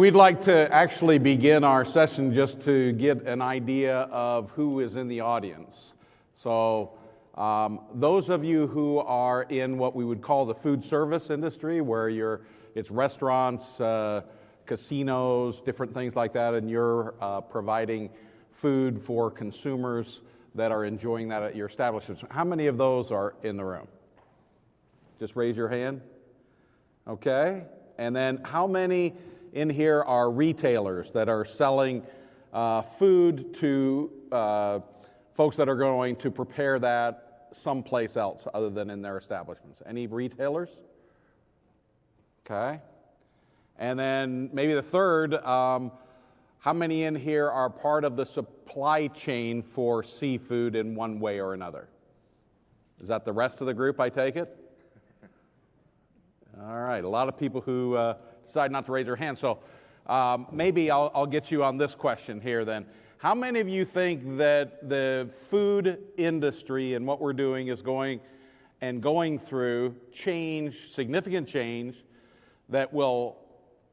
we'd like to actually begin our session just to get an idea of who is in the audience. So those of you who are in what we would call the food service industry, where it's restaurants, casinos, different things like that, and you're providing food for consumers that are enjoying that at your establishments. How many of those are in the room? Just raise your hand. Okay. And then how many in here are retailers that are selling food to folks that are going to prepare that someplace else other than in their establishments? Any retailers? Okay. And then maybe the third, how many in here are part of the supply chain for seafood in one way or another? Is that the rest of the group, I take it? All right, a lot of people who decide not to raise their hand. So maybe I'll get you on this question here then. How many of you think that the food industry and what we're doing is going through change, significant change, that will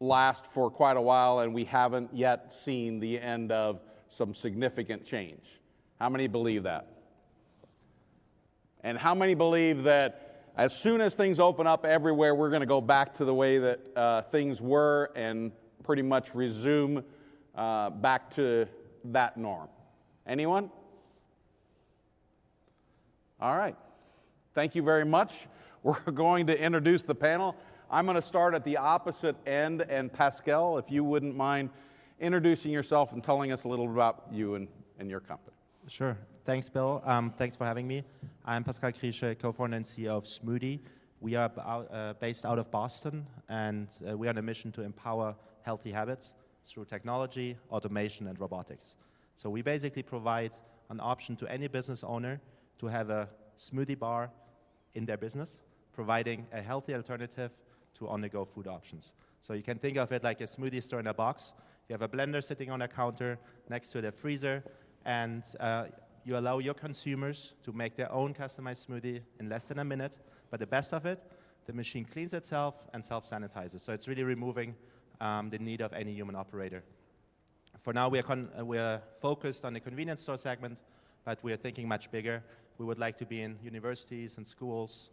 last for quite a while and we haven't yet seen the end of some significant change? How many believe that? And how many believe that as soon as things open up everywhere, we're going to go back to the way that things were and pretty much resume back to that norm? Anyone? All right. Thank you very much. We're going to introduce the panel. I'm going to start at the opposite end, and Pascal, if you wouldn't mind introducing yourself and telling us a little about you and your company. Sure. Thanks, Bill. Thanks for having me. I'm Pascal Kriesche, co-founder and CEO of Smoothie. We are based out of Boston, and we are on a mission to empower healthy habits through technology, automation, and robotics. So we basically provide an option to any business owner to have a smoothie bar in their business, providing a healthy alternative to on-the-go food options. So you can think of it like a smoothie store in a box. You have a blender sitting on a counter next to the freezer, and you allow your consumers to make their own customized smoothie in less than a minute. But the best of it, the machine cleans itself and self-sanitizes. So it's really removing the need of any human operator. For now, we are focused on the convenience store segment, but we are thinking much bigger. We would like to be in universities and schools,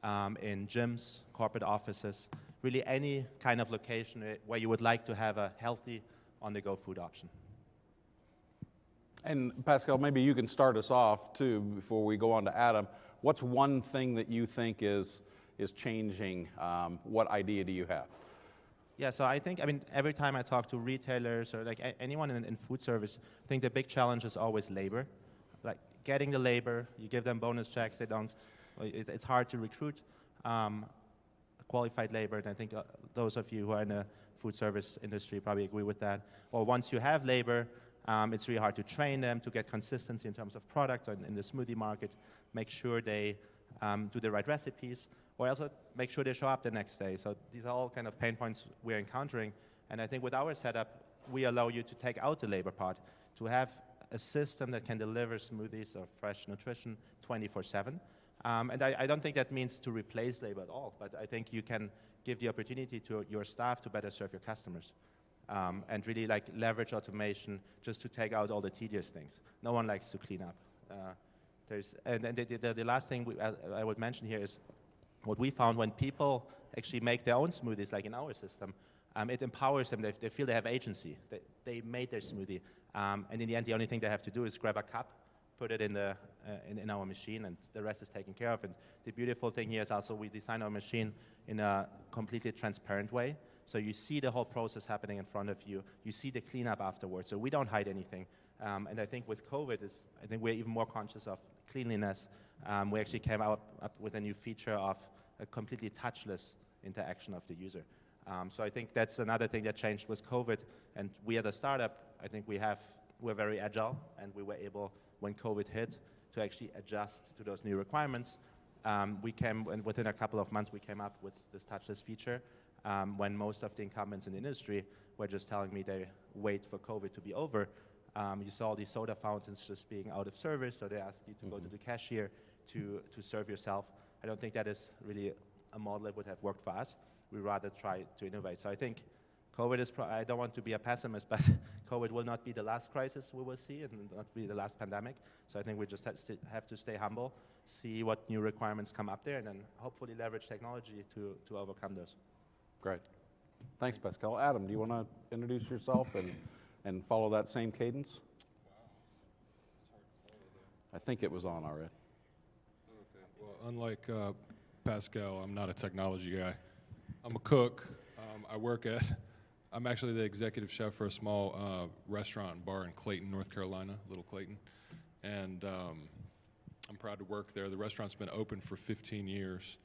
in gyms, corporate offices, really any kind of location where you would like to have a healthy on-the-go food option. And Pascal, maybe you can start us off too before we go on to Adam. What's one thing that you think is changing? What idea do you have? Yeah, so I mean, every time I talk to retailers or like anyone in food service, I think the big challenge is always labor. Like getting the labor, you give them bonus checks, it's hard to recruit qualified labor, and I think those of you who are in the food service industry probably agree with that. Or once you have labor, it's really hard to train them to get consistency in terms of products in the smoothie market, make sure they do the right recipes, or also make sure they show up the next day. So these are all kind of pain points we're encountering. And I think with our setup, we allow you to take out the labor part, to have a system that can deliver smoothies or fresh nutrition 24/7. And I don't think that means to replace labor at all, but I think you can give the opportunity to your staff to better serve your customers. And really like leverage automation just to take out all the tedious things. No one likes to clean up. The last thing I would mention here is what we found when people actually make their own smoothies, like in our system, it empowers them. They feel they have agency. They made their smoothie. And in the end, the only thing they have to do is grab a cup, put it in our machine, and the rest is taken care of. And the beautiful thing here is also we design our machine in a completely transparent way. So you see the whole process happening in front of you. You see the cleanup afterwards. So we don't hide anything. And I think with COVID, I think we're even more conscious of cleanliness. We actually came up with a new feature of a completely touchless interaction of the user. So I think that's another thing that changed with COVID. And we at a startup, I think we're very agile, and we were able, when COVID hit, to actually adjust to those new requirements. And within a couple of months, we came up with this touchless feature. When most of the incumbents in the industry were just telling me they wait for COVID to be over. You saw all these soda fountains just being out of service, so they asked you to go to the cashier to serve yourself. I don't think that is really a model that would have worked for us. We rather try to innovate. So I think COVID is, I don't want to be a pessimist, but COVID will not be the last crisis we will see and not be the last pandemic. So I think we just have to stay humble, see what new requirements come up there, and then hopefully leverage technology to overcome those. Great. Thanks, Pascal. Adam, do you want to introduce yourself and follow that same cadence? I think it was on already. Okay. Well, unlike Pascal, I'm not a technology guy. I'm a cook. I'm actually the executive chef for a small restaurant and bar in Clayton, North Carolina, Little Clayton. And I'm proud to work there. The restaurant's been open for 15 years.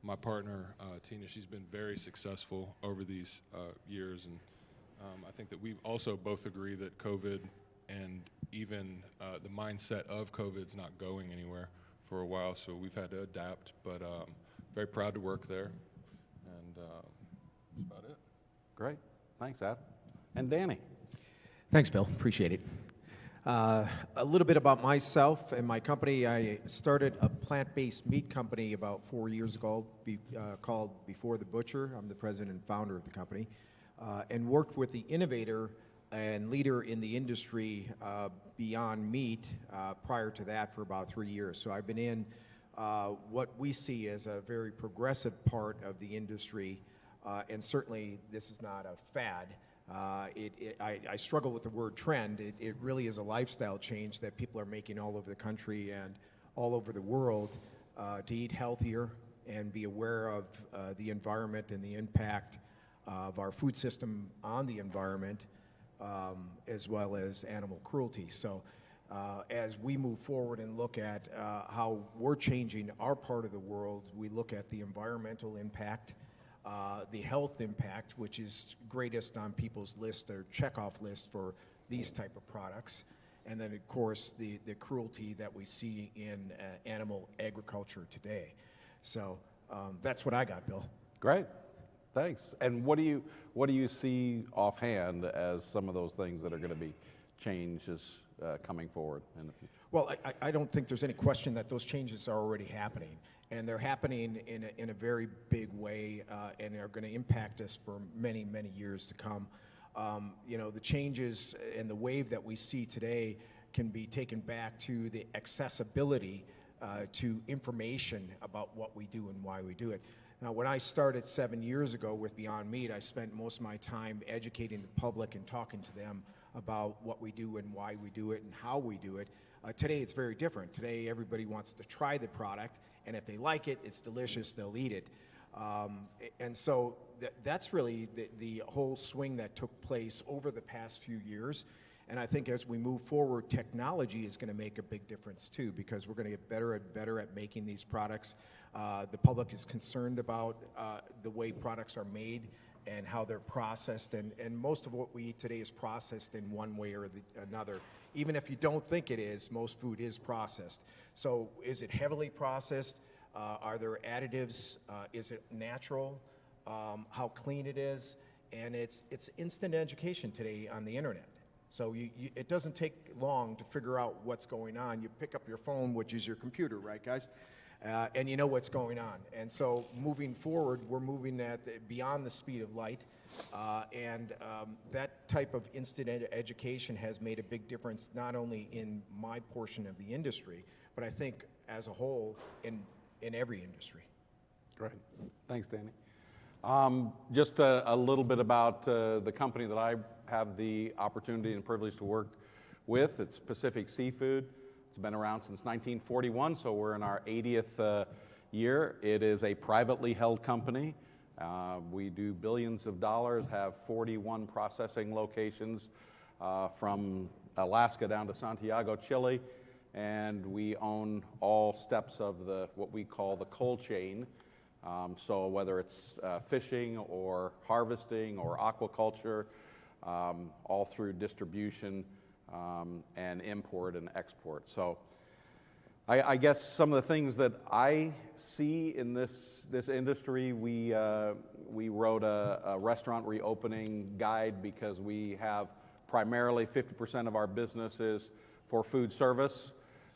My partner, Tina, she's been very successful over these years. And I think that we also both agree that COVID and even the mindset of COVID's not going anywhere for a while, so we've had to adapt, but very proud to work there, and that's about it. Great. Thanks, Adam. And Danny. Thanks, Bill. Appreciate it. A little bit about myself and my company. I started a plant-based meat company about 4 years ago called Before the Butcher. I'm the president and founder of the company, and worked with the innovator and leader in the industry Beyond Meat prior to that for about 3 years. So I've been in what we see as a very progressive part of the industry, and certainly this is not a fad. I struggle with the word trend. It really is a lifestyle change that people are making all over the country and all over the world to eat healthier and be aware of the environment and the impact of our food system on the environment, as well as animal cruelty. So as we move forward and look at how we're changing our part of the world, we look at the environmental impact, the health impact, which is greatest on people's list or checkoff list for these type of products, and then of course the cruelty that we see in animal agriculture today. So that's what I got, Bill. Great. Thanks. And what do you see offhand as some of those things that are going to be changes coming forward in the future? Well, I don't think there's any question that those changes are already happening, and they're happening in a very big way, and are going to impact us for many, many years to come. You know, the changes and the wave that we see today can be taken back to the accessibility to information about what we do and why we do it. Now, when I started 7 years ago with Beyond Meat, I spent most of my time educating the public and talking to them about what we do and why we do it and how we do it. Today, it's very different. Today, everybody wants to try the product, and if they like it, it's delicious, they'll eat it. And so that's really the whole swing that took place over the past few years. And I think as we move forward, technology is going to make a big difference too, because we're going to get better and better at making these products. The public is concerned about the way products are made and how they're processed, and most of what we eat today is processed in one way or another. Even if you don't think it is, most food is processed. So is it heavily processed? Are there additives? Is it natural? How clean it is? And it's instant education today on the internet. So it doesn't take long to figure out what's going on. You pick up your phone, which is your computer, right, guys? And you know what's going on. And so moving forward, we're moving beyond the speed of light. And that type of instant education has made a big difference, not only in my portion of the industry, but I think as a whole in every industry. Great. Thanks, Danny. Just a little bit about the company that I have the opportunity and privilege to work with. It's Pacific Seafood. It's been around since 1941, so we're in our 80th year. It is a privately held company. We do billions of dollars, have 41 processing locations from Alaska down to Santiago, Chile, and we own all steps of what we call the cold chain. So whether it's fishing or harvesting or aquaculture, all through distribution and import and export. So I guess some of the things that I see in this industry, we wrote a restaurant reopening guide because we have primarily 50% of our business is for food service,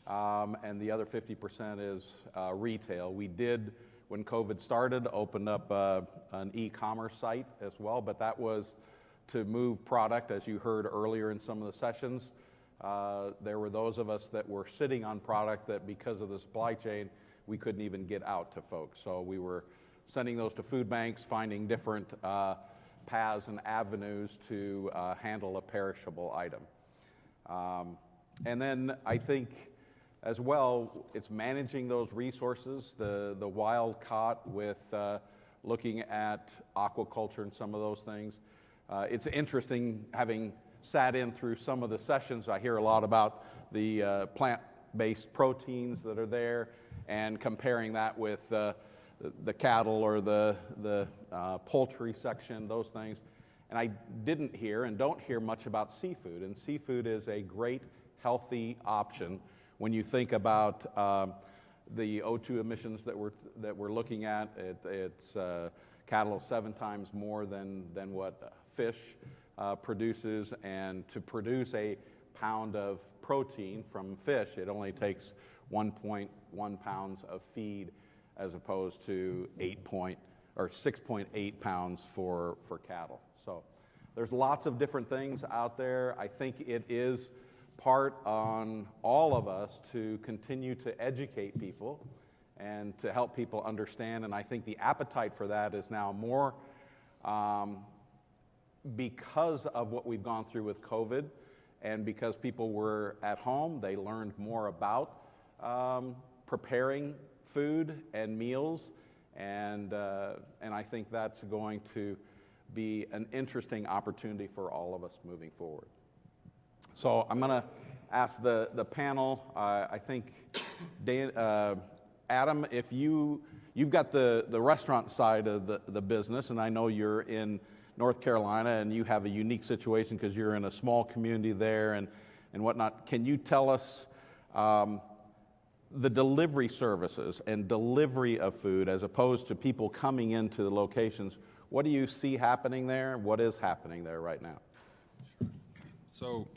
and the other 50% is retail. We did when COVID started, opened up an e-commerce site as well, but that was to move product, as you heard earlier in some of the sessions. There were those of us that were sitting on product that because of the supply chain, we couldn't even get out to folks. So we were sending those to food banks, finding different paths and avenues to handle a perishable item. And then I think as well, it's managing those resources, the wild caught with looking at aquaculture and some of those things. It's interesting, having sat in through some of the sessions, I hear a lot about the plant-based proteins that are there and comparing that with the cattle or the poultry section, those things. And I didn't hear and don't hear much about seafood, and seafood is a great, healthy option when you think about the O2 emissions that we're looking at. It's cattle 7 times more than what fish produces, and to produce a pound of protein from fish, it only takes 1.1 pounds of feed as opposed to 6.8 pounds for cattle. So there's lots of different things out there. I think it is part on all of us to continue to educate people and to help people understand, and I think the appetite for that is now more because of what we've gone through with COVID, and because people were at home, they learned more about preparing food and meals, and I think that's going to be an interesting opportunity for all of us moving forward. So I'm going to ask the panel. I think Adam, if you've got the restaurant side of the business, and I know you're in North Carolina and you have a unique situation because you're in a small community there and whatnot. Can you tell us the delivery services and delivery of food as opposed to people coming into the locations? What do you see happening there? What is happening there right now? So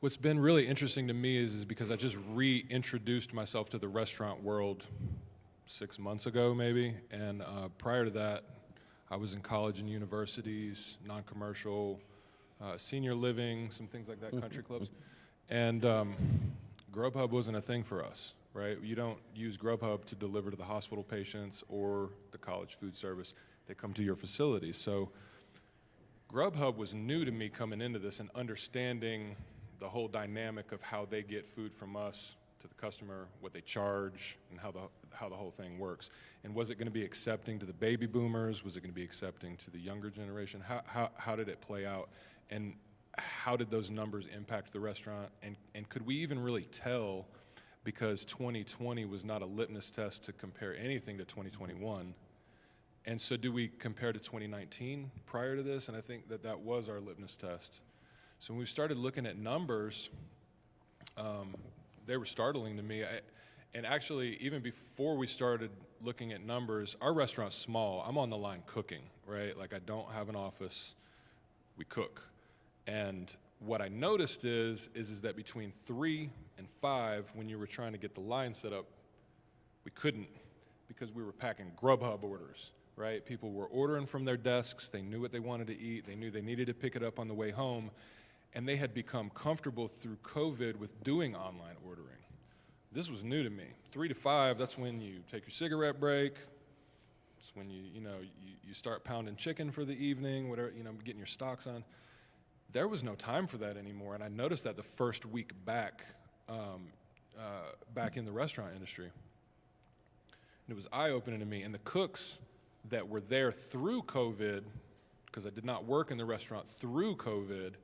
what's been really interesting to me is because I just reintroduced myself to the restaurant world 6 months ago maybe, and prior to that I was in college and universities, non-commercial, senior living, some things like that, country clubs, and Grubhub wasn't a thing for us, right? You don't use Grubhub to deliver to the hospital patients or the college food service. They come to your facilities. So Grubhub was new to me coming into this and understanding the whole dynamic of how they get food from us to the customer, what they charge, and how the whole thing works. And was it going to be accepting to the baby boomers? Was it going to be accepting to the younger generation? How did it play out? And how did those numbers impact the restaurant? And could we even really tell, because 2020 was not a litmus test to compare anything to 2021? And so do we compare to 2019 prior to this? And I think that was our litmus test. So when we started looking at numbers, they were startling to me. And actually, even before we started looking at numbers, our restaurant's small. I'm on the line cooking, right? Like, I don't have an office. We cook. And what I noticed is that between 3 and 5, when you were trying to get the line set up, we couldn't, because we were packing Grubhub orders, right? People were ordering from their desks. They knew what they wanted to eat. They knew they needed to pick it up on the way home. And they had become comfortable through COVID with doing online ordering. This was new to me. 3 to 5, that's when you take your cigarette break. It's when you start pounding chicken for the evening, whatever, getting your stocks on. There was no time for that anymore, and I noticed that the first week back in the restaurant industry. And it was eye-opening to me. And the cooks that were there through COVID, because I did not work in the restaurant through COVID,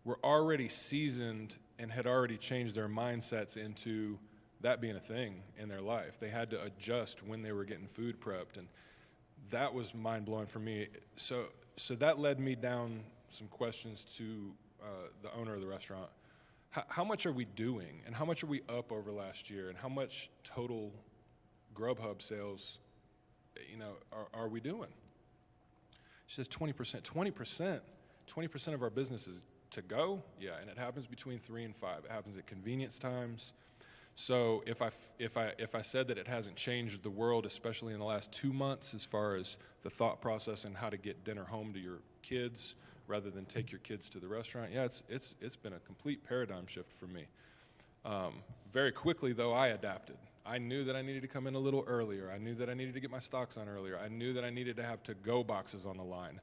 were already seasoned and had already changed their mindsets into that being a thing in their life. They had to adjust when they were getting food prepped, and that was mind-blowing for me. So that led me down some questions to the owner of the restaurant. How much are we doing, and how much are we up over last year, and how much total Grubhub sales, are we doing? She says 20%. 20% of our business is to go? Yeah, and it happens between 3 and 5. It happens at convenience times. So if I said that it hasn't changed the world, especially in the last 2 months, as far as the thought process and how to get dinner home to your kids rather than take your kids to the restaurant, yeah, it's been a complete paradigm shift for me. Very quickly, though, I adapted. I knew that I needed to come in a little earlier. I knew that I needed to get my stocks on earlier. I knew that I needed to have to-go boxes on the line.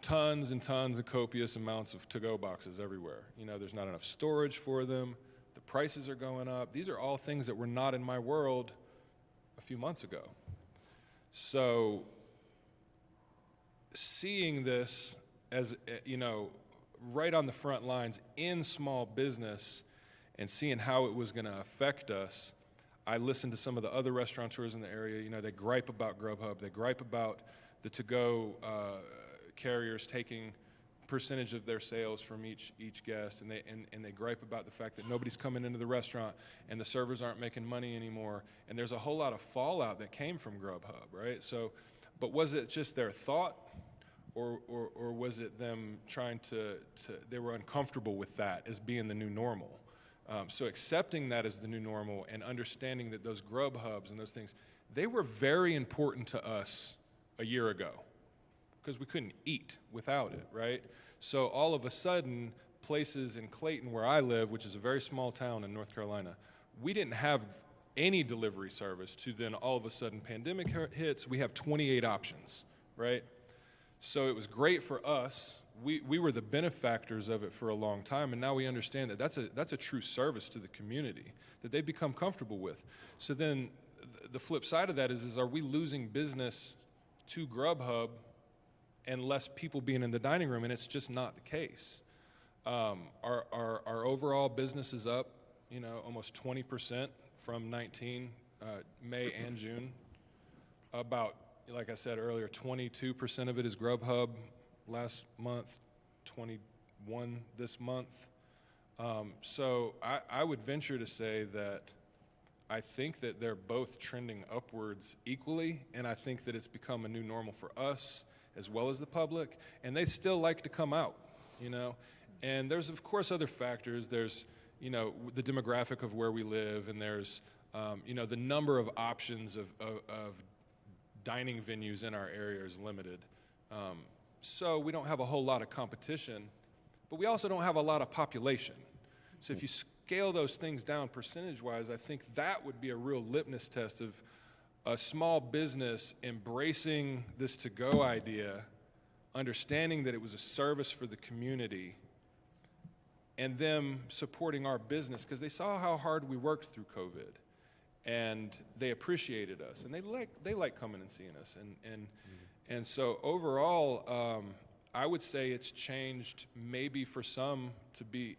Tons and tons of copious amounts of to-go boxes everywhere. You know, there's not enough storage for them. The prices are going up. These are all things that were not in my world a few months ago. So seeing this as, you know, right on the front lines in small business and seeing how it was going to affect us, I listened to some of the other restaurateurs in the area. You know, they gripe about Grubhub. They gripe about the to-go carriers taking percentage of their sales from each guest, and they gripe about the fact that nobody's coming into the restaurant and the servers aren't making money anymore. And there's a whole lot of fallout that came from Grubhub, right? So, but was it just their thought, or was it them trying to they were uncomfortable with that as being the new normal? So accepting that as the new normal and understanding that those Grubhubs and those things, they were very important to us a year ago because we couldn't eat without it, right? So all of a sudden, places in Clayton where I live, which is a very small town in North Carolina, we didn't have any delivery service to then all of a sudden pandemic hits, we have 28 options, right? So it was great for us. We were the benefactors of it for a long time, and now we understand that that's a true service to the community that they've become comfortable with. So then the flip side of that is are we losing business to Grubhub and less people being in the dining room? And it's just not the case. Our overall business is up, you know, almost 20% from 19, May and June. About, like I said earlier, 22% of it is Grubhub last month, 21 this month. So I would venture to say that I think that they're both trending upwards equally, and I think that it's become a new normal for us as well as the public, and they still like to come out, you know. And there's, of course, other factors. There's, you know, the demographic of where we live, and there's, you know, the number of options of dining venues in our area is limited. So we don't have a whole lot of competition, but we also don't have a lot of population. So if you scale those things down percentage-wise, I think that would be a real litmus test of a small business embracing this to-go idea, understanding that it was a service for the community, and them supporting our business because they saw how hard we worked through COVID, and they appreciated us, and they like coming and seeing us, and so overall, I would say it's changed maybe for some to be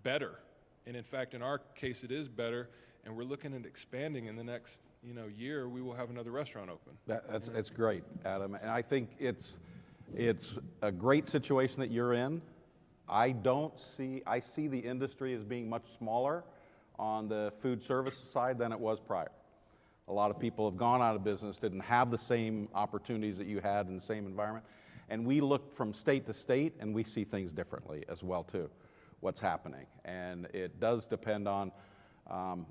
better. And in fact, in our case, it is better. And we're looking at expanding in the next, you know, year. We will have another restaurant open. That's great, Adam. And I think it's a great situation that you're in. I see the industry as being much smaller on the food service side than it was prior. A lot of people have gone out of business, didn't have the same opportunities that you had in the same environment. And we look from state to state, and we see things differently as well, too, what's happening. And it does depend on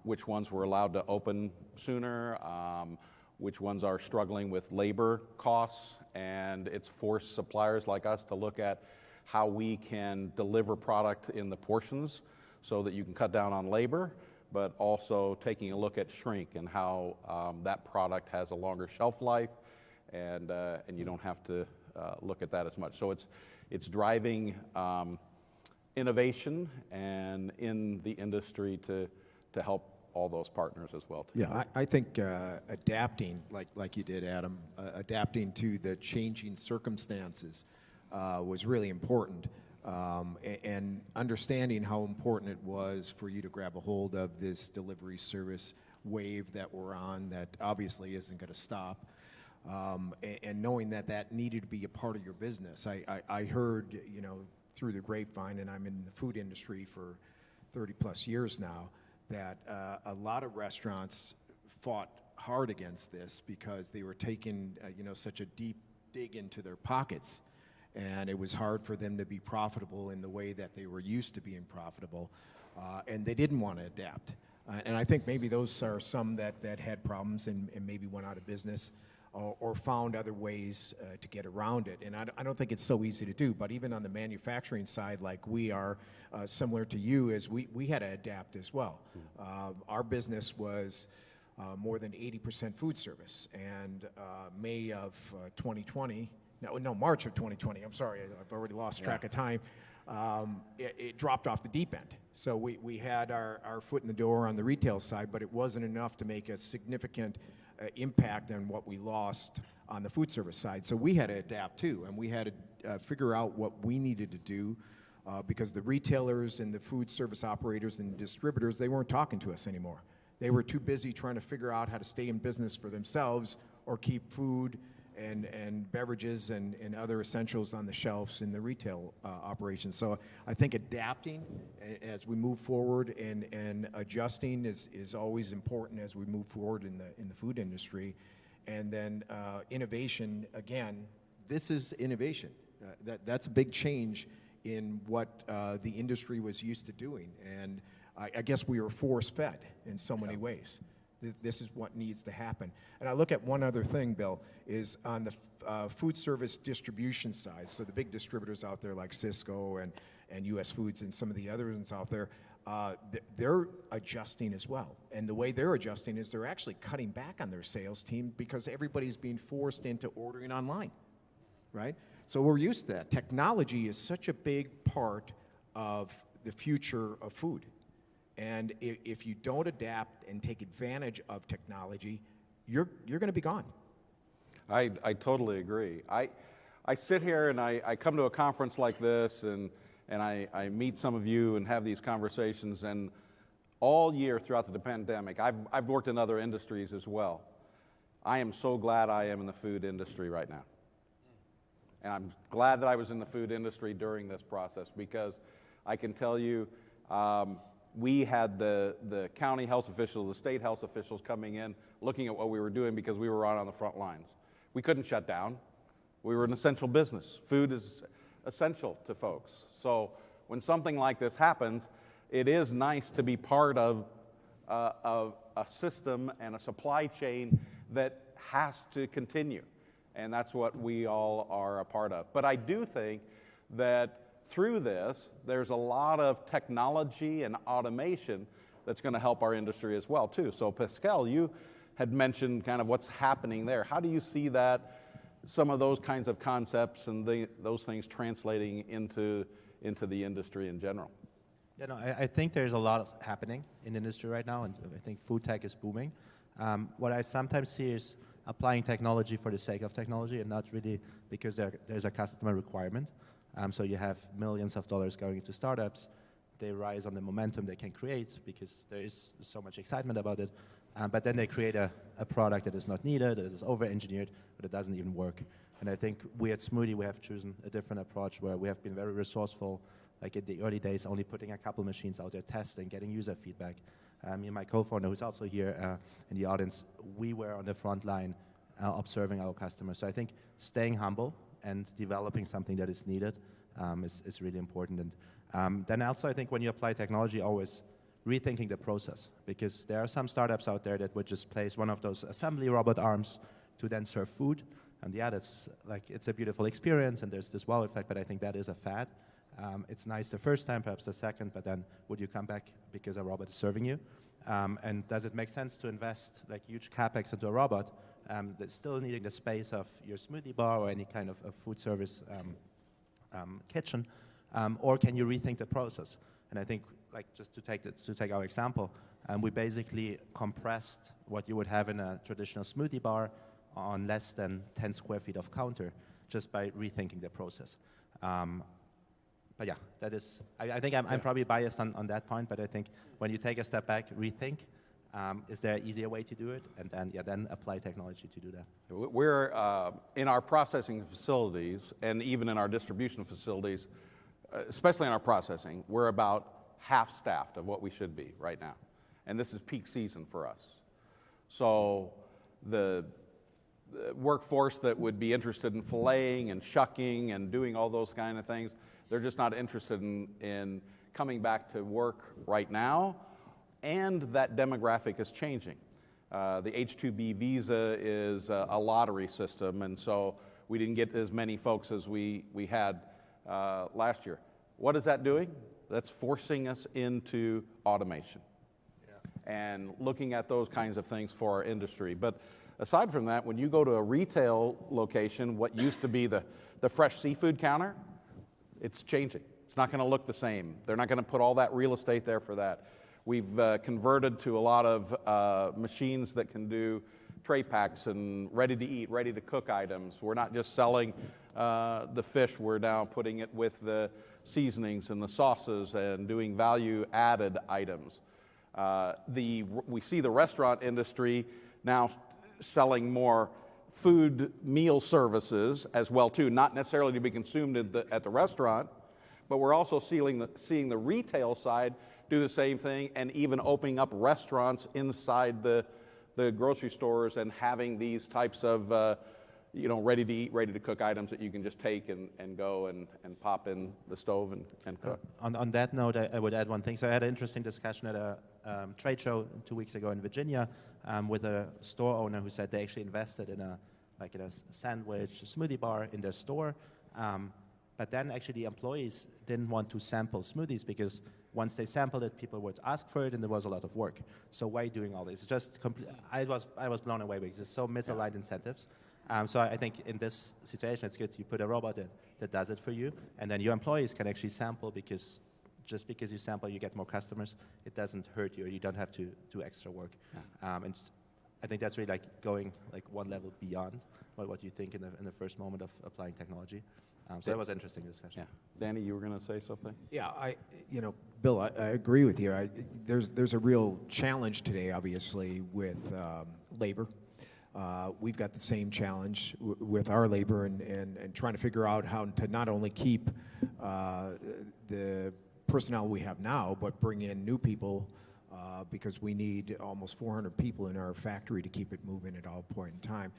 which ones were allowed to open sooner, which ones are struggling with labor costs, and it's forced suppliers like us to look at how we can deliver product in the portions so that you can cut down on labor, but also taking a look at shrink and how that product has a longer shelf life, and you don't have to look at that as much. So it's driving innovation and in the industry to help all those partners as well, too. Yeah, I think adapting, like you did, Adam, adapting to the changing circumstances was really important. And understanding how important it was for you to grab a hold of this delivery service wave that we're on that obviously isn't going to stop, and knowing that needed to be a part of your business. I heard, you know, through the grapevine, and I'm in the food industry for 30 plus years now, that a lot of restaurants fought hard against this because they were taking, you know, such a deep dig into their pockets. And it was hard for them to be profitable in the way that they were used to being profitable, and they didn't want to adapt. And I think maybe those are some that had problems and maybe went out of business or found other ways to get around it. And I don't think it's so easy to do, but even on the manufacturing side, like we are, similar to you, is we had to adapt as well. Our business was more than 80% food service, and May of 2020, March of 2020, I'm sorry, I've already lost track of time, it dropped off the deep end. So we had our foot in the door on the retail side, but it wasn't enough to make a significant impact on what we lost on the food service side. So we had to adapt too, and we had to figure out what we needed to do because the retailers and the food service operators and distributors, they weren't talking to us anymore. They were too busy trying to figure out how to stay in business for themselves or keep food and beverages and other essentials on the shelves in the retail operations. So I think adapting as we move forward and adjusting is always important as we move forward in the food industry. And then innovation, again, this is innovation. That's a big change in what the industry was used to doing. And I guess we were force-fed in so many ways. This is what needs to happen. And I look at one other thing, Bill, is on the food service distribution side, so the big distributors out there like Cisco and US Foods and some of the other ones out there, they're adjusting as well. And the way they're adjusting is they're actually cutting back on their sales team because everybody's being forced into ordering online, right? So we're used to that. Technology is such a big part of the future of food. And if you don't adapt and take advantage of technology, you're going to be gone. I totally agree. I sit here and I come to a conference like this and I meet some of you and have these conversations, and all year throughout the pandemic, I've worked in other industries as well. I am so glad I am in the food industry right now. And I'm glad that I was in the food industry during this process, because I can tell you, we had the county health officials, the state health officials coming in, looking at what we were doing because we were right on the front lines. We couldn't shut down. We were an essential business. Food is essential to folks. So when something like this happens, it is nice to be part of a system and a supply chain that has to continue. And that's what we all are a part of. But I do think that through this, there's a lot of technology and automation that's going to help our industry as well, too. So, Pascal, you had mentioned kind of what's happening there. How do you see that, some of those kinds of concepts and those things translating into the industry in general? Yeah, no, I think there's a lot happening in the industry right now, and I think food tech is booming. What I sometimes see is applying technology for the sake of technology and not really because there's a customer requirement. So you have millions of dollars going into startups. They rise on the momentum they can create because there is so much excitement about it. But then they create a product that is not needed, that is over-engineered, but it doesn't even work. And I think we at Smoothie, we have chosen a different approach where we have been very resourceful, like in the early days, only putting a couple machines out there, testing, getting user feedback. Me and my co-founder, who's also here in the audience, we were on the front line observing our customers. So I think staying humble and developing something that is needed is really important. And then also I think when you apply technology, always rethinking the process, because there are some startups out there that would just place one of those assembly robot arms to then serve food. And yeah, that's like, it's a beautiful experience and there's this wow effect, but I think that is a fad. It's nice the first time, perhaps the second, but then would you come back because a robot is serving you? And does it make sense to invest like huge capex into a robot that's still needing the space of your smoothie bar or any kind of food service kitchen, or can you rethink the process? And I think, like, just to take our example, we basically compressed what you would have in a traditional smoothie bar on less than 10 square feet of counter, just by rethinking the process. But yeah, that is, I think I'm probably biased on that point, but I think when you take a step back, rethink, is there an easier way to do it? And then apply technology to do that. We're in our processing facilities and even in our distribution facilities, especially in our processing, we're about half staffed of what we should be right now. And this is peak season for us. So the workforce that would be interested in filleting and shucking and doing all those kind of things, they're just not interested in coming back to work right now. and that demographic is changing. The H-2B visa is a lottery system, and so we didn't get as many folks as we had last year. What is that doing? That's forcing us into automation and looking at those kinds of things for our industry. But aside from that, when you go to a retail location, what used to be the fresh seafood counter, it's changing. It's not going to look the same. They're not going to put all that real estate there for that. We've converted to a lot of machines that can do tray packs and ready-to-eat, ready-to-cook items. We're not just selling the fish. We're now putting it with the seasonings and the sauces and doing value-added items. We see the restaurant industry now selling more food meal services as well too, not necessarily to be consumed at the restaurant, but we're also seeing the retail side do the same thing, and even opening up restaurants inside the grocery stores and having these types of ready-to-eat, ready-to-cook items that you can just take and go and pop in the stove and cook. On that note, I would add one thing. So I had an interesting discussion at a trade show 2 weeks ago in Virginia with a store owner who said they actually invested in a sandwich, a smoothie bar in their store. But then actually the employees didn't want to sample smoothies because once they sampled it, people would ask for it, and there was a lot of work. So why doing all this? It's just I was blown away because it's so misaligned incentives. So I think in this situation, it's good you put a robot in that does it for you, and then your employees can actually sample, because just because you sample, you get more customers. It doesn't hurt you, or you don't have to do extra work. And I think that's really going one level beyond what you think in the first moment of applying technology. So that was an interesting discussion. Yeah. Danny, you were going to say something? Yeah, Bill, I agree with you. There's a real challenge today, obviously, with labor. We've got the same challenge with our labor and trying to figure out how to not only keep the personnel we have now, but bring in new people, because we need almost 400 people in our factory to keep it moving at all point in time.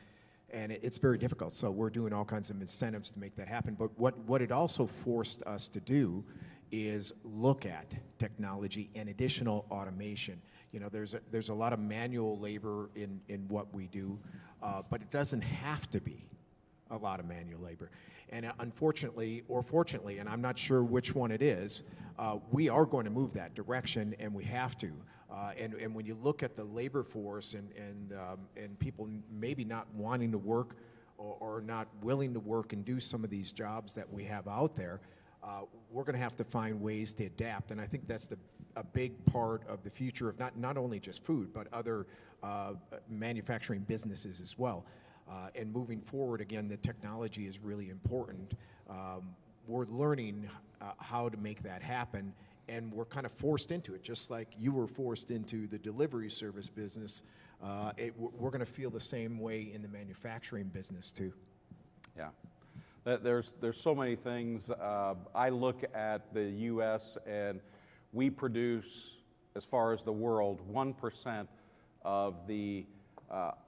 And it's very difficult, so we're doing all kinds of incentives to make that happen. But what it also forced us to do is look at technology and additional automation. There's a lot of manual labor in what we do, but it doesn't have to be a lot of manual labor. And unfortunately, or fortunately, and I'm not sure which one it is, we are going to move that direction, and we have to. And when you look at the labor force and people maybe not wanting to work or not willing to work and do some of these jobs that we have out there, we're going to have to find ways to adapt. And I think that's a big part of the future of not only just food, but other manufacturing businesses as well. And moving forward, again, the technology is really important. We're learning how to make that happen, and we're kind of forced into it, just like you were forced into the delivery service business. We're going to feel the same way in the manufacturing business too. Yeah. There's so many things. I look at the U.S. and we produce, as far as the world, 1% of the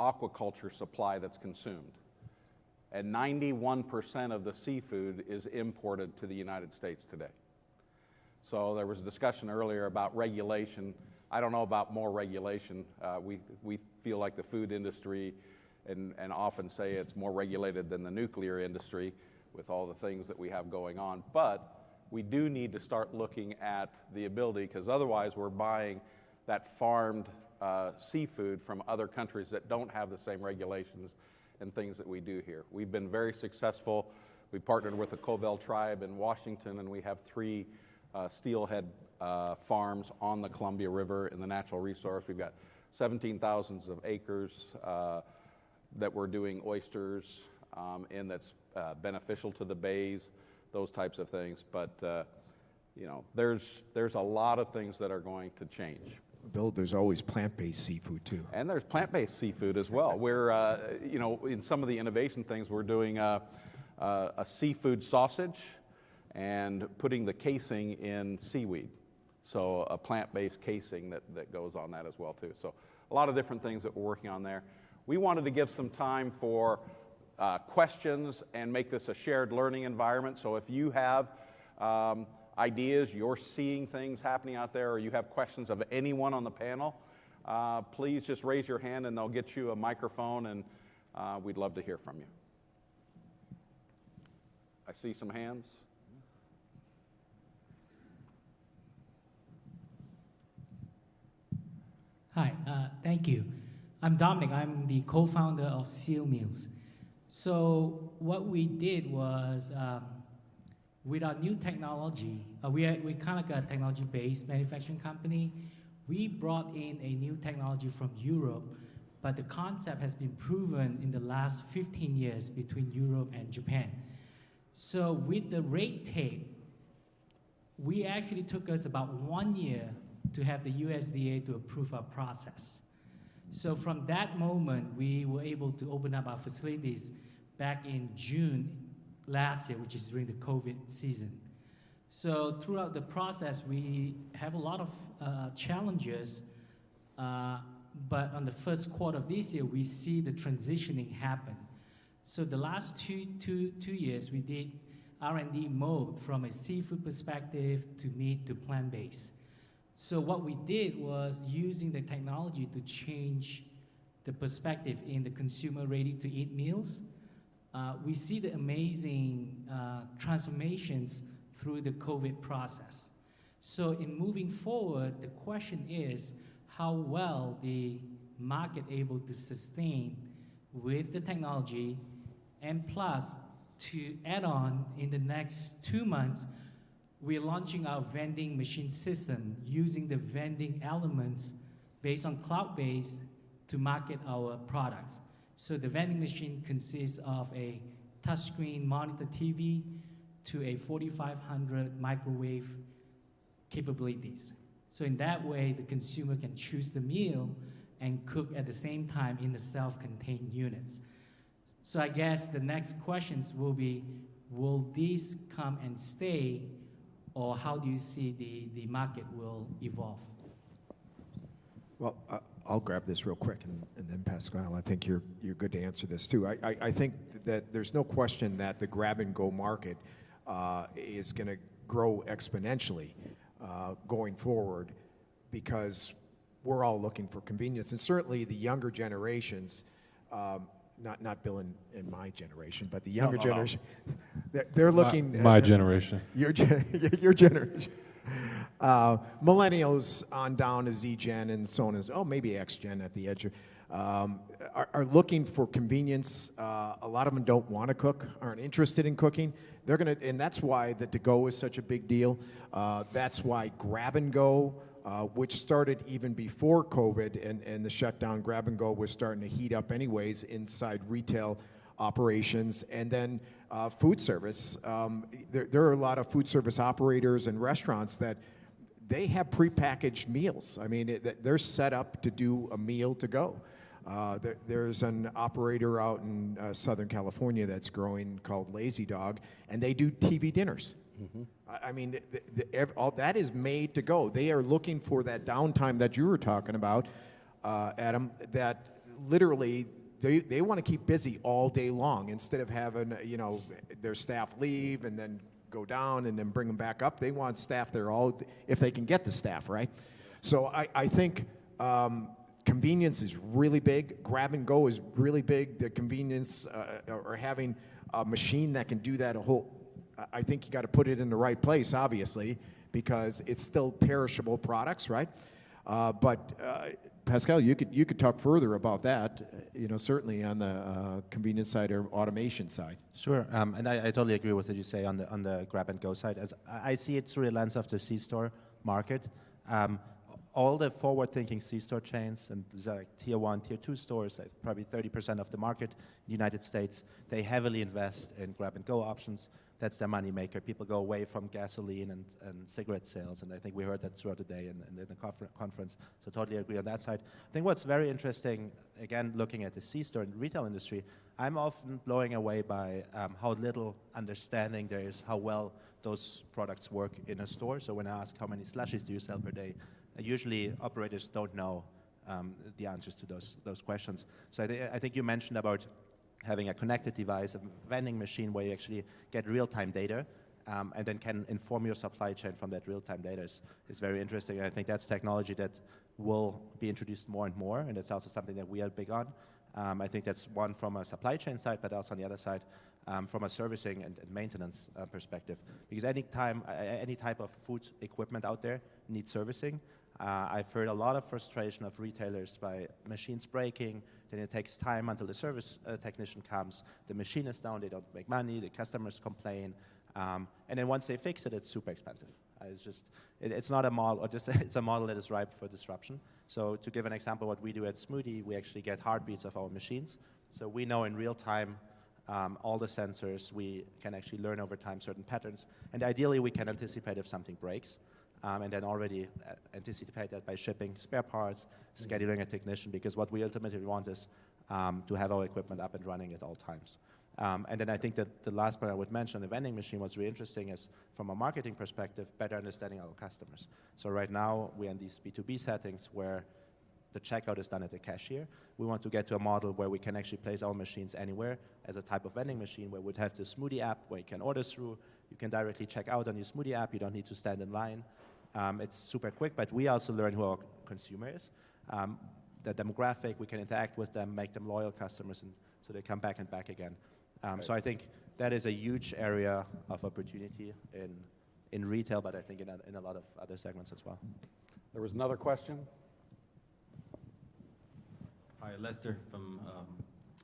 aquaculture supply that's consumed. And 91% of the seafood is imported to the United States today. So there was a discussion earlier about regulation. I don't know about more regulation. We feel like the food industry and often say it's more regulated than the nuclear industry with all the things that we have going on. But we do need to start looking at the ability, because otherwise we're buying that farmed seafood from other countries that don't have the same regulations and things that we do here. We've been very successful. We partnered with the Covell tribe in Washington, and we have 3 steelhead farms on the Columbia River in the natural resource. We've got 17,000 of acres that we're doing oysters in, that's beneficial to the bays, those types of things. But there's a lot of things that are going to change. Bill, there's always plant-based seafood too. And there's plant-based seafood as well. We're, in some of the innovation things, we're doing a seafood sausage and putting the casing in seaweed. So a plant-based casing that goes on that as well too. So a lot of different things that we're working on there. We wanted to give some time for questions and make this a shared learning environment. So if you have ideas, you're seeing things happening out there, or you have questions of anyone on the panel, please just raise your hand and they'll get you a microphone, and we'd love to hear from you. I see some hands. Hi, thank you. I'm Dominic. I'm the co-founder of Seal Meals. So what we did was, with our new technology, we're kind of like a technology-based manufacturing company. We brought in a new technology from Europe, but the concept has been proven in the last 15 years between Europe and Japan. So with the red tape, we actually took us about 1 year to have the USDA to approve our process. So from that moment, we were able to open up our facilities back in June last year, which is during the COVID season. So throughout the process, we have a lot of challenges, but on the first quarter of this year, we see the transitioning happen. So the last two years, we did R&D mode from a seafood perspective to meat to plant-based. So what we did was using the technology to change the perspective in the consumer ready-to-eat meals. We see the amazing transformations through the COVID process. So in moving forward, the question is how well the market able to sustain with the technology, and plus to add on in the next 2 months, we're launching our vending machine system using the vending elements based on cloud-based to market our products. So the vending machine consists of a touchscreen monitor TV to a 4500 microwave capabilities. So in that way, the consumer can choose the meal and cook at the same time in the self-contained units. So I guess the next questions will be, will these come and stay, or how do you see the market will evolve? Well, I'll grab this real quick, and then Pascal, I think you're good to answer this too. I think that there's no question that the grab-and-go market is going to grow exponentially going forward, because we're all looking for convenience, and certainly the younger generations, not Bill and my generation, but the younger generation, they're looking. My generation. Your generation. Millennials on down to Z-Gen and so on as, maybe X-Gen at the edge, are looking for convenience. A lot of them don't want to cook, aren't interested in cooking. And that's why the to-go is such a big deal. That's why grab-and-go, which started even before COVID and the shutdown, grab-and-go was starting to heat up anyways inside retail operations. And then food service. There are a lot of food service operators and restaurants that they have prepackaged meals. I mean, they're set up to do a meal to go. There's an operator out in Southern California that's growing called Lazy Dog, and they do TV dinners. Mm-hmm. I mean, all that is made to go. They are looking for that downtime that you were talking about, Adam, that literally they want to keep busy all day long instead of having, their staff leave and then go down and then bring them back up. They want staff there if they can get the staff, right? So I think convenience is really big. Grab and go is really big. The convenience or having a machine that can do that I think you got to put it in the right place, obviously, because it's still perishable products, right? But Pascal, you could talk further about that, certainly on the convenience side or automation side. Sure, and I totally agree with what you say on the grab-and-go side. As I see it through the lens of the C-store market, all the forward-thinking C-store chains, and these are like tier 1, tier 2 stores, like probably 30% of the market in the United States, they heavily invest in grab-and-go options. That's their money maker. People go away from gasoline and cigarette sales, and I think we heard that throughout the day and in the conference, so totally agree on that side. I think what's very interesting, again, looking at the C-store and retail industry, I'm often blown away by how little understanding there is how well those products work in a store. So when I ask how many slushies do you sell per day, usually operators don't know the answers to those questions. So I think you mentioned about having a connected device, a vending machine where you actually get real-time data. and then can inform your supply chain from that real-time data is very interesting. And I think that's technology that will be introduced more and more, and it's also something that we are big on. I think that's one from a supply chain side, but also on the other side, from a servicing and maintenance perspective. Because any type of food equipment out there needs servicing. I've heard a lot of frustration of retailers by machines breaking, then it takes time until the service technician comes, the machine is down, they don't make money, the customers complain, and then once they fix it, it's super expensive. It's not a model, it's a model that is ripe for disruption. So to give an example, what we do at Smoothie, we actually get heartbeats of our machines. So we know in real time all the sensors, we can actually learn over time certain patterns, and ideally we can anticipate if something breaks. And then already anticipate that by shipping spare parts, scheduling a technician, because what we ultimately want is to have our equipment up and running at all times. And then I think that the last point I would mention, the vending machine, what's really interesting is, from a marketing perspective, better understanding our customers. So right now, we're in these B2B settings where the checkout is done at the cashier. We want to get to a model where we can actually place our machines anywhere as a type of vending machine, where we'd have the Smoothie app where you can order through, you can directly check out on your Smoothie app, you don't need to stand in line. It's super quick, but we also learn who our consumer is. The demographic, we can interact with them, make them loyal customers, and so they come back and back again. So I think that is a huge area of opportunity in retail, but I think in a lot of other segments as well. There was another question. Hi, Lester from.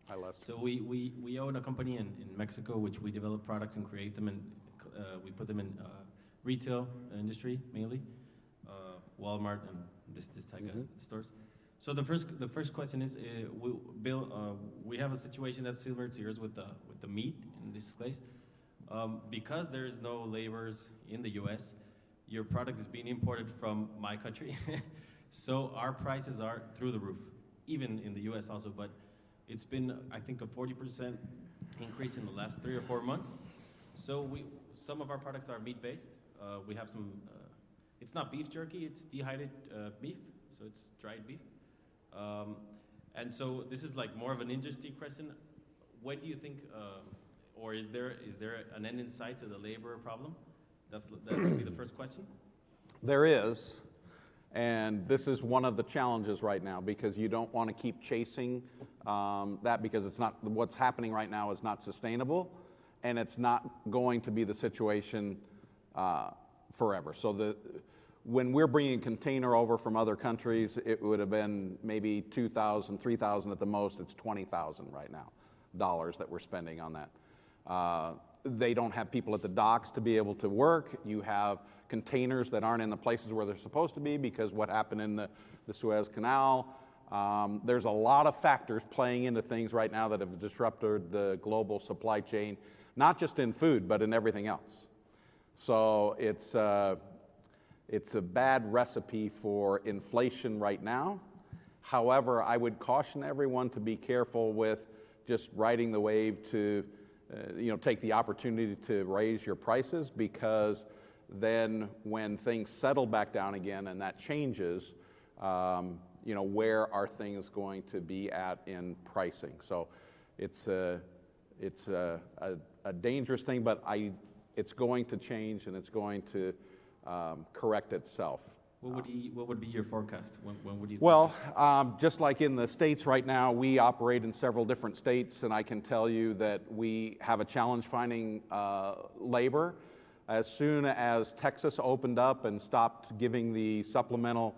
Hi, Lester. So we own a company in Mexico, which we develop products and create them, and we put them in retail industry mainly, Walmart and this type of stores. So the first question is, Bill, we have a situation that's similar to yours with the meat in this place. Because there is no laborers in the U.S., your product is being imported from my country, so our prices are through the roof, even in the U.S. also. But it's been, I think, a 40% increase in the last 3 or 4 months. So some of our products are meat-based. We have some. It's not beef jerky; it's dehydrated beef, so it's dried beef. And so this is like more of an industry question. When do you think, or is there an end in sight to the labor problem? That would be the first question. There is, and this is one of the challenges right now, because you don't want to keep chasing that, because it's not, what's happening right now is not sustainable, and it's not going to be the situation forever. So when we're bringing a container over from other countries, it would have been maybe $2,000, $3,000 at the most. It's $20,000 right now, dollars that we're spending on that. They don't have people at the docks to be able to work. You have containers that aren't in the places where they're supposed to be because what happened in the Suez Canal. There's a lot of factors playing into things right now that have disrupted the global supply chain, not just in food, but in everything else. So it's a bad recipe for inflation right now. However, I would caution everyone to be careful with just riding the wave to, take the opportunity to raise your prices, because then when things settle back down again and that changes, where are things going to be at in pricing? So it's a dangerous thing, but it's going to change and it's going to correct itself. What would be your forecast? When would you? Well, just like in the States right now, we operate in several different states, and I can tell you that we have a challenge finding labor. As soon as Texas opened up and stopped giving the supplemental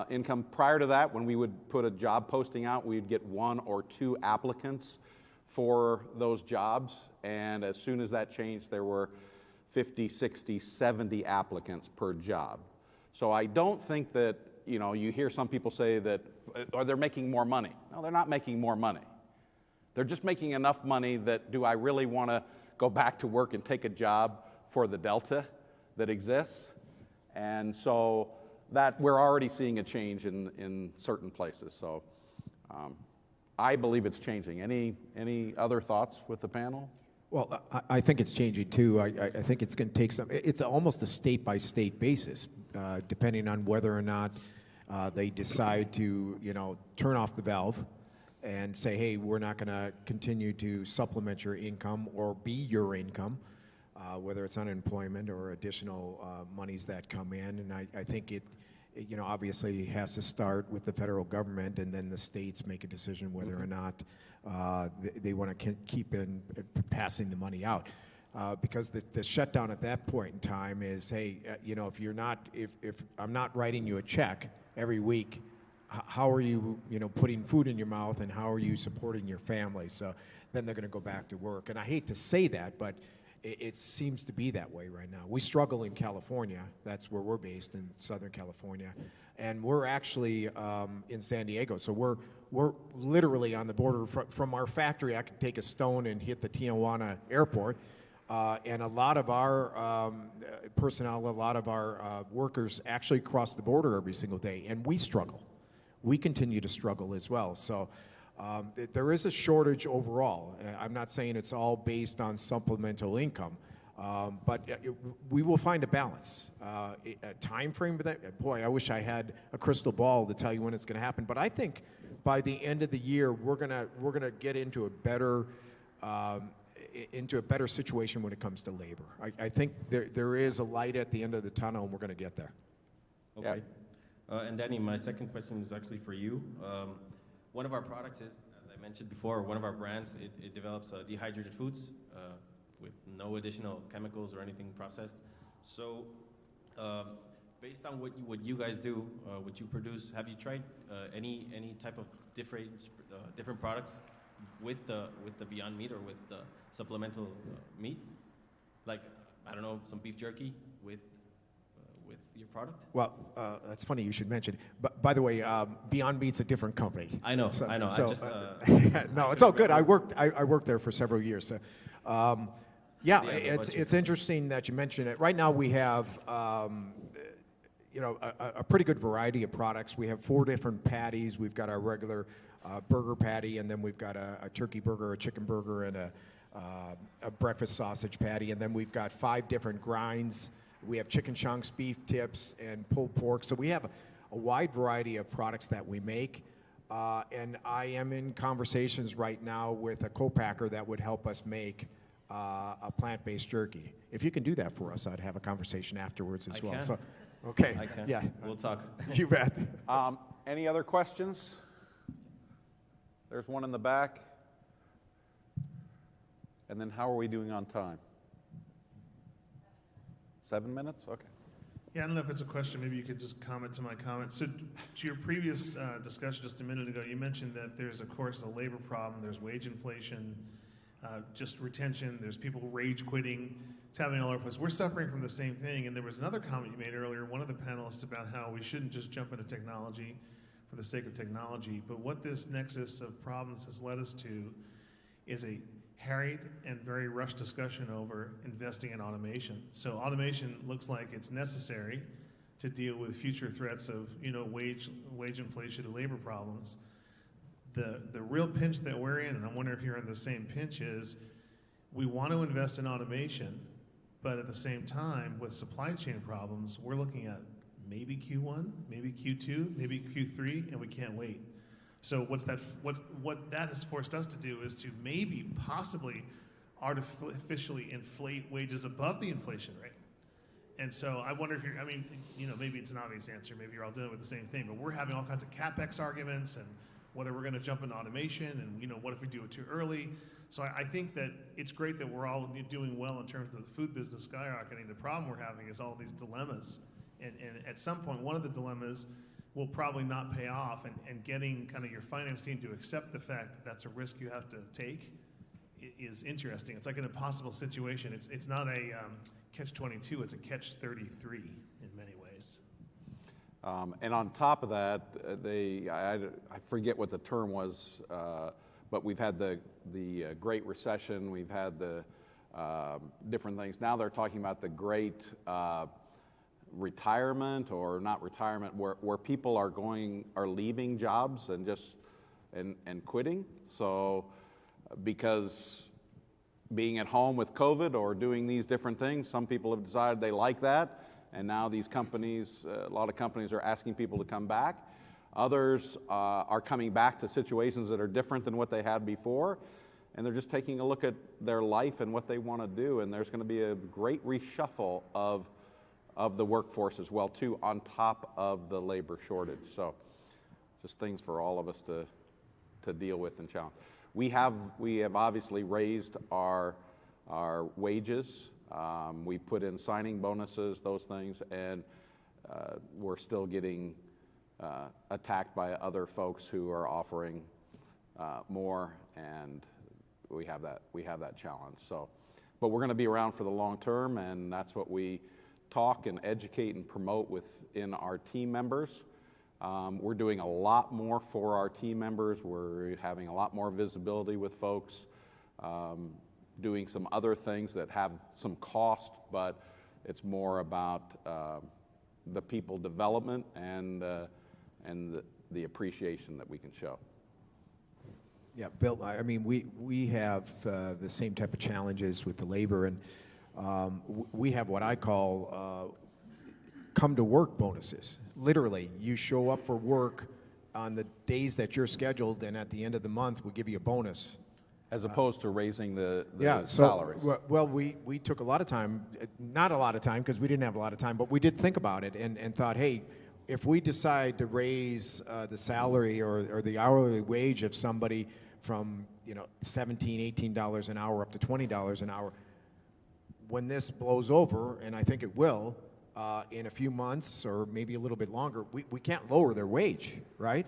income, prior to that, when we would put a job posting out, we'd get 1 or 2 applicants for those jobs, and as soon as that changed, there were 50, 60, 70 applicants per job. So I don't think that, you hear some people say that, or they're making more money. No, they're not making more money. They're just making enough money that, do I really want to go back to work and take a job for the delta that exists? And so that we're already seeing a change in certain places. So I believe it's changing. Any other thoughts with the panel? Well, I think it's changing too. I think it's going to take some. It's almost a state-by-state basis, depending on whether or not they decide to, turn off the valve and say, hey, we're not going to continue to supplement your income or be your income. whether it's unemployment or additional monies that come in. And I think it, you know, obviously has to start with the federal government, and then the states make a decision whether or not they want to keep in passing the money out. Because the shutdown at that point in time is, hey, you know, if I'm not writing you a check every week, how are you, you know, putting food in your mouth, and how are you supporting your family? So then they're going to go back to work. And I hate to say that, but it seems to be that way right now. We struggle in California. That's where we're based, in Southern California. And we're actually in San Diego. So we're literally on the border. From our factory, I could take a stone and hit the Tijuana airport. And a lot of our personnel, a lot of our workers actually cross the border every single day, and we struggle. We continue to struggle as well. So there is a shortage overall. I'm not saying it's all based on supplemental income, but we will find a balance. A time frame for that, boy, I wish I had a crystal ball to tell you when it's going to happen. But I think by the end of the year, we're gonna get into a better situation when it comes to labor. I think there is a light at the end of the tunnel, and we're going to get there. Okay. And Danny, my second question is actually for you. One of our products is, as I mentioned before, one of our brands, it develops dehydrated foods with no additional chemicals or anything processed. So based on what you guys do, what you produce, have you tried any type of different products with the Beyond Meat or with the supplemental meat? Like, I don't know, some beef jerky with your product? Well, that's funny you should mention. But by the way, Beyond Meat's a different company. I know. So, I just no, it's all good. I worked there for several years. So, yeah, it's interesting that you mentioned it. Right now we have you know, a pretty good variety of products. We have 4 different patties. We've got our regular burger patty, and then we've got a turkey burger, a chicken burger, and a breakfast sausage patty. And then we've got 5 different grinds. We have chicken chunks, beef tips, and pulled pork. So we have a wide variety of products that we make. And I am in conversations right now with a co-packer that would help us make a plant-based jerky. If you can do that for us, I'd have a conversation afterwards as well. Can. So, okay. I can. Yeah. We'll talk. You bet. Any other questions? There's one in the back. And then how are we doing on time? 7 minutes? Okay. Yeah, I don't know if it's a question. Maybe you could just comment to my comment. So to your previous discussion just a minute ago, you mentioned that there's, of course, a labor problem. There's wage inflation, just retention. There's people rage quitting. It's happening all over the place. We're suffering from the same thing. And there was another comment you made earlier, one of the panelists, about how we shouldn't just jump into technology for the sake of technology. But what this nexus of problems has led us to is a harried and very rushed discussion over investing in automation. So automation looks like it's necessary to deal with future threats of, you know, wage inflation and labor problems. The real pinch that we're in, and I wonder if you're in the same pinch, is we want to invest in automation, but at the same time, with supply chain problems, we're looking at maybe Q1, maybe Q2, maybe Q3, and we can't wait. So what that has forced us to do is to maybe possibly artificially inflate wages above the inflation rate. And so I wonder if you're, I mean, you know, maybe it's an obvious answer, maybe you're all dealing with the same thing, but we're having all kinds of CapEx arguments and whether we're going to jump into automation and, you know, what if we do it too early? So I think that it's great that we're all doing well in terms of the food business skyrocketing. The problem we're having is all these dilemmas. And at some point, one of the dilemmas will probably not pay off, and getting kind of your finance team to accept the fact that that's a risk you have to take is interesting. It's like an impossible situation. It's not a catch-22, it's a catch-33 in many ways. And on top of that, I forget what the term was, but we've had the Great Recession, we've had the different things. Now they're talking about the Great retirement, or not retirement, where people are leaving jobs and quitting. So because being at home with COVID or doing these different things, some people have decided they like that, and now these companies, a lot of companies are asking people to come back. Others are coming back to situations that are different than what they had before. and they're just taking a look at their life and what they want to do, and there's going to be a great reshuffle of the workforce as well too, on top of the labor shortage. So just things for all of us to deal with and challenge. We have obviously raised our wages. We put in signing bonuses, those things, and we're still getting attacked by other folks who are offering more, and we have that challenge. So, but we're going to be around for the long term, and that's what we talk and educate and promote within our team members. We're doing a lot more for our team members. We're having a lot more visibility with folks, doing some other things that have some cost, but it's more about the people development and the appreciation that we can show. Yeah, Bill, I mean, we have the same type of challenges with the labor, and we have what I call come to work bonuses. Literally, you show up for work on the days that you're scheduled, and at the end of the month, we give you a bonus. As opposed to raising the Yeah, salaries. so, well, we took a lot of time, not a lot of time because we didn't have a lot of time, but we did think about it and thought, hey, if we decide to raise the salary or the hourly wage of somebody from $17, $18 an hour up to $20 an hour, when this blows over, and I think it will, in a few months or maybe a little bit longer, we can't lower their wage, right?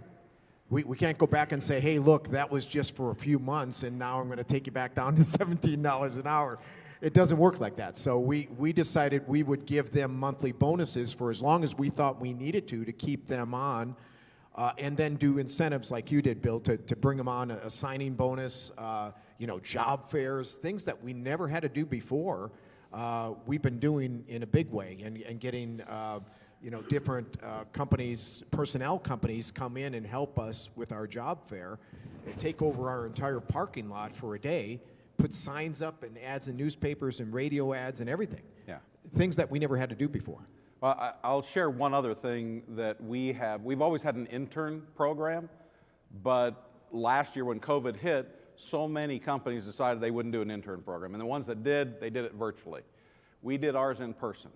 We can't go back and say, hey, look, that was just for a few months, and now I'm going to take you back down to $17 an hour. It doesn't work like that. So we decided we would give them monthly bonuses for as long as we thought we needed to keep them on, and then do incentives like you did, Bill, to bring them on, a signing bonus, job fairs, things that we never had to do before. We've been doing in a big way and getting different companies, personnel companies come in and help us with our job fair and take over our entire parking lot for a day, put signs up and ads in newspapers and radio ads and everything. Yeah. Things that we never had to do before. Well, I'll share one other thing that we have. We've always had an intern program, but last year when COVID hit, so many companies decided they wouldn't do an intern program. And the ones that did, they did it virtually. We did ours in person.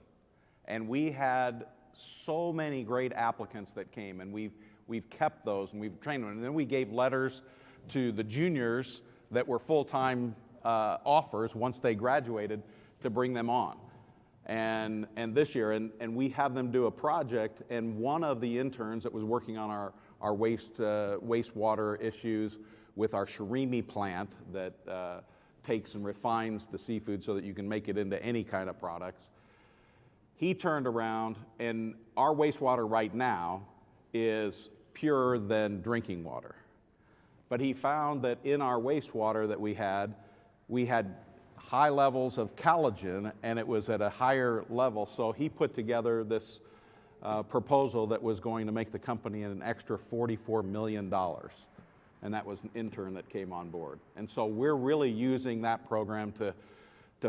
And we had so many great applicants that came, and we've kept those and we've trained them. And then we gave letters to the juniors that were full-time offers once they graduated to bring them on. And this year, and we have them do a project, and one of the interns that was working on our wastewater issues with our Shirimi plant that takes and refines the seafood so that you can make it into any kind of products. He turned around, and our wastewater right now is purer than drinking water. But he found that in our wastewater that we had high levels of collagen, and it was at a higher level. So he put together this proposal that was going to make the company an extra $44 million. And that was an intern that came on board. And so we're really using that program to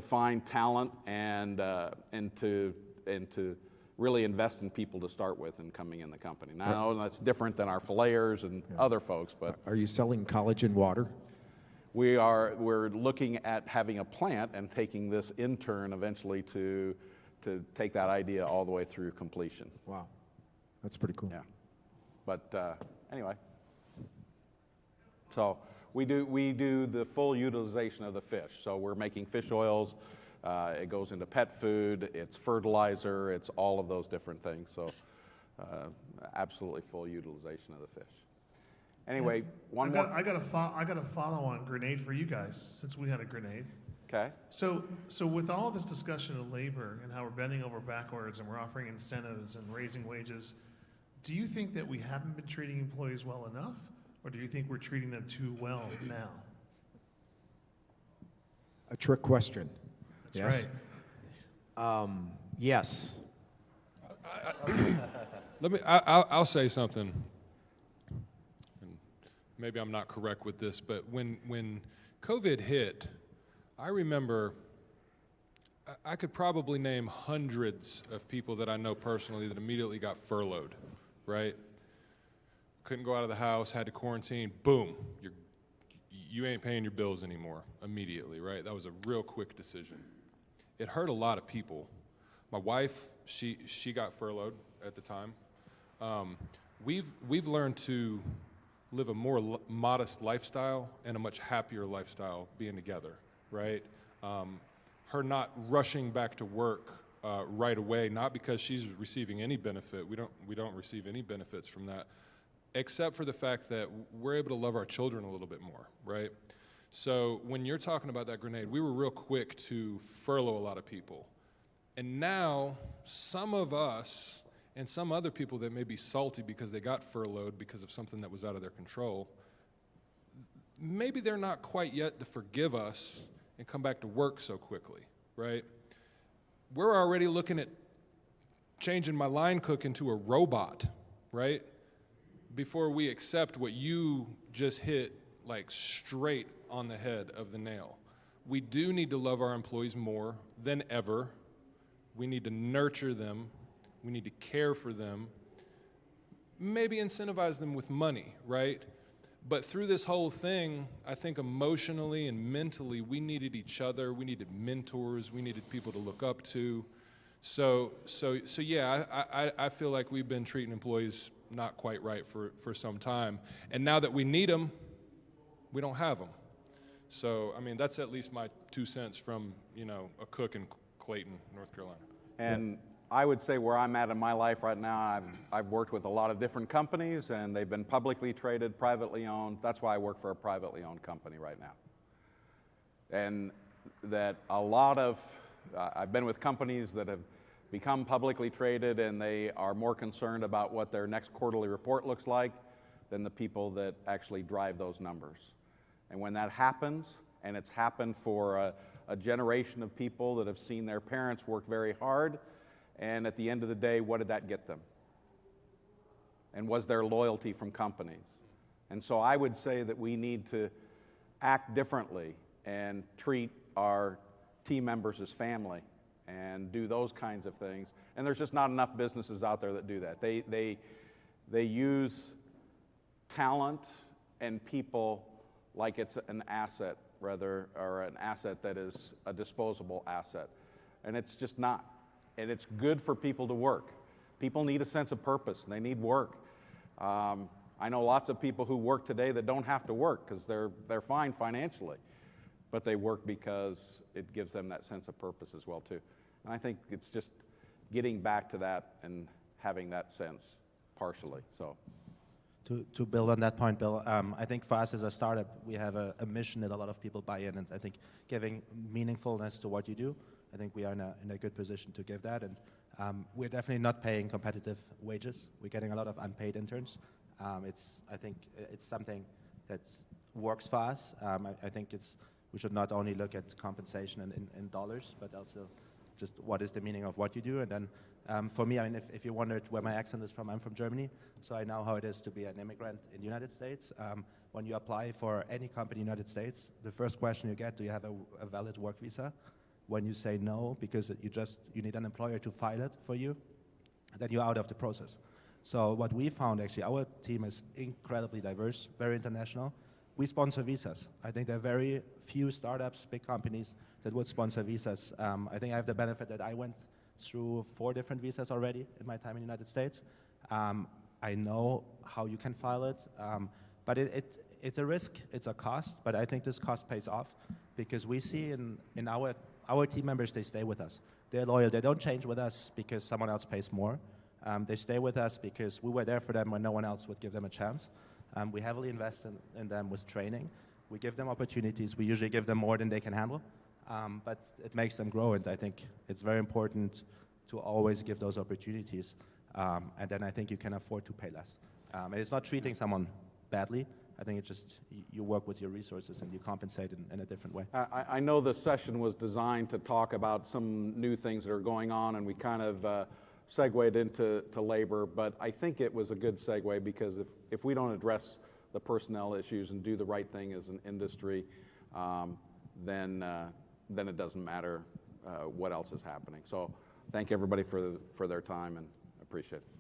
find talent and to really invest in people to start with and coming in the company. Now, I know that's different than our filleters and other folks, but Are you selling collagen water? we're looking at having a plant and taking this intern eventually to take that idea all the way through completion. Wow, that's pretty cool. Yeah. But anyway, so we do the full utilization of the fish. So we're making fish oils. It goes into pet food. It's fertilizer. It's all of those different things. So absolutely full utilization of the fish. Anyway, I got a follow-on grenade for you guys since we had a grenade. Okay. So with all this discussion of labor and how we're bending over backwards and we're offering incentives and raising wages, do you think that we haven't been treating employees well enough, or do you think we're treating them too well now? A trick question. That's right. Yes. I'll say something. And maybe I'm not correct with this, but when COVID hit, I remember I could probably name hundreds of people that I know personally that immediately got furloughed, right? Couldn't go out of the house, had to quarantine, boom, you ain't paying your bills anymore immediately, right? That was a real quick decision. It hurt a lot of people. My wife, she got furloughed at the time. We've learned to live a more modest lifestyle and a much happier lifestyle being together, right? Her not rushing back to work right away, not because she's receiving any benefit. We don't receive any benefits from that, except for the fact that we're able to love our children a little bit more, right? So when you're talking about that grenade, we were real quick to furlough a lot of people. And now some of us and some other people that may be salty because they got furloughed because of something that was out of their control, maybe they're not quite yet to forgive us and come back to work so quickly, right? We're already looking at changing my line cook into a robot, right? Before we accept what you just hit like straight on the head of the nail. We do need to love our employees more than ever. We need to nurture them. We need to care for them. Maybe incentivize them with money, right? But through this whole thing, I think emotionally and mentally, we needed each other. We needed mentors. We needed people to look up to. So yeah, I feel like we've been treating employees not quite right for some time. And now that we need them, we don't have them. So, I mean, that's at least my 2 cents from, a cook in Clayton, North Carolina. And I would say where I'm at in my life right now, I've worked with a lot of different companies, and they've been publicly traded, privately owned. That's why I work for a privately owned company right now. And that a lot of, I've been with companies that have become publicly traded, and they are more concerned about what their next quarterly report looks like than the people that actually drive those numbers. And when that happens, and it's happened for a generation of people that have seen their parents work very hard, and at the end of the day, what did that get them? And was there loyalty from companies? And so I would say that we need to act differently and treat our team members as family and do those kinds of things. And there's just not enough businesses out there that do that. They use talent and people like it's an asset rather, or an asset that is a disposable asset. And it's just not. And it's good for people to work. People need a sense of purpose, and they need work. I know lots of people who work today that don't have to work because they're fine financially, but they work because it gives them that sense of purpose as well too. And I think it's just getting back to that and having that sense partially. So. To build on that point, Bill, I think for us as a startup, we have a mission that a lot of people buy in, and I think giving meaningfulness to what you do, I think we are in a good position to give that, and we're definitely not paying competitive wages. We're getting a lot of unpaid interns. I think it's something that works for us. I think we should not only look at compensation in dollars, but also just what is the meaning of what you do. And then for me, I mean, if you wondered where my accent is from, I'm from Germany, so I know how it is to be an immigrant in the United States. When you apply for any company in the United States, the first question you get, do you have a valid work visa? When you say no, because you need an employer to file it for you, then you're out of the process. So what we found, actually, our team is incredibly diverse, very international. We sponsor visas. I think there are very few startups, big companies that would sponsor visas. I think I have the benefit that I went through 4 different visas already in my time in the United States. I know how you can file it, but it's a risk, it's a cost, but I think this cost pays off because we see in our team members, they stay with us. They're loyal. They don't change with us because someone else pays more. They stay with us because we were there for them when no one else would give them a chance. We heavily invest in them with training. We give them opportunities. We usually give them more than they can handle, but it makes them grow, and I think it's very important to always give those opportunities, and then I think you can afford to pay less. And it's not treating someone badly. I think it's just you work with your resources and you compensate in a different way. I know the session was designed to talk about some new things that are going on, and we kind of segued into labor, but I think it was a good segue because if we don't address the personnel issues and do the right thing as an industry, then it doesn't matter what else is happening. So thank everybody for their time, and appreciate it.